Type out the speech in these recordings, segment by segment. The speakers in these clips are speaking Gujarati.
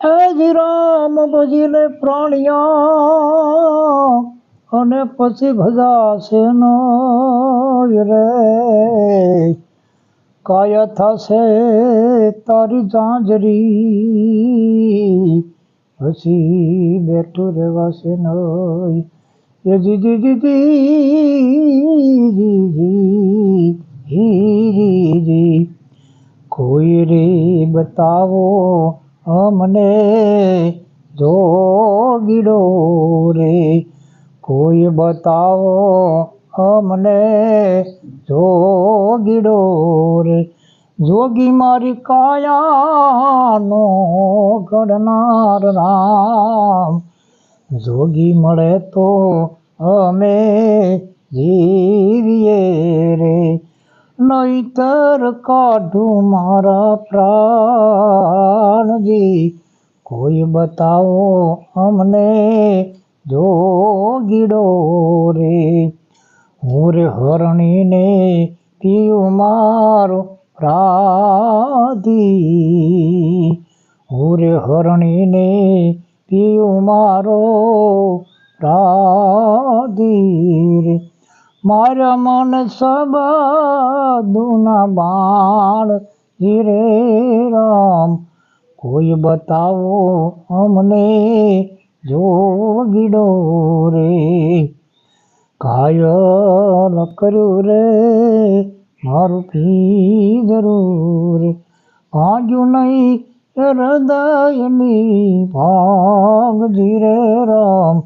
હે રામ ભજીને પ્રાણિયા અને પછી ભજાશે નો રે કાયા થશે તારી જાંજરી પછી બેઠું રહેવાશે નહીં એ જી જી જી કોઈ રે બતાવો અમને જોગીડો રે કોઈ બતાવો અમને જોગીડો રે જોગી મારી કાયાનો ઘડનાર રામ જોગી મળે તો અમે જીવીએ રે નહીતર કાઢું મારા પ્રાણજી કોઈ બતાવો અમને જોગીડો રે હું રે હરણીને પીયું મારો પ્રાધી હું રે હરણીને પીયું મારો પ્રાધી રે મારા મન સબદુના બાણ રે રામ કોઈ બતાવો અમને જોગીડો રે કાયલ કર્યું રે મારું પીધરું રે ભાંગ્યું નહીં હૃદયની ભાંગજી રે રામ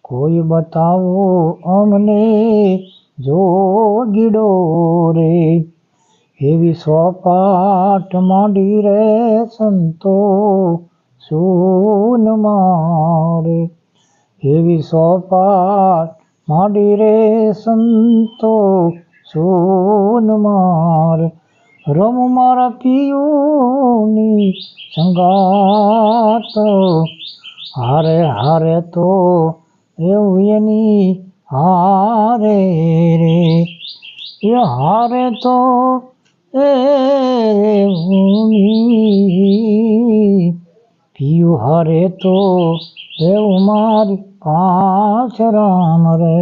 કોઈ બતાવો અમને જોગીડો રે એવી સોપાટ માંડી રે સંતો સૂન મારે એવી સોપાટ માંડી રે સંતો સૂન મારે રમ મારા પિયુની સંગાત હારે હારે તો એવું એની હારે રે એ હારે તો એવું પિયું હારે તો એવું મારી પાછ રામ રે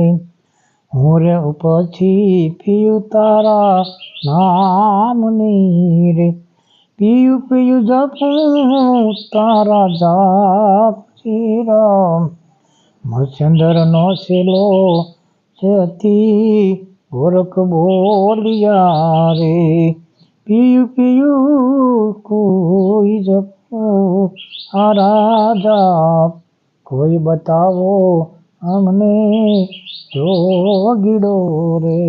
હું રે પછી પિયું તારા નામની રે પિયું પિયું જપું તારા જાપ શ્રી રામ મત્સ્યંદરનો શેલો છે અતિ ગોરખ બોલિયા રે પિયું પિયું કોઈ જપો આ રાજા કોઈ બતાવો અમને જોગીડો રે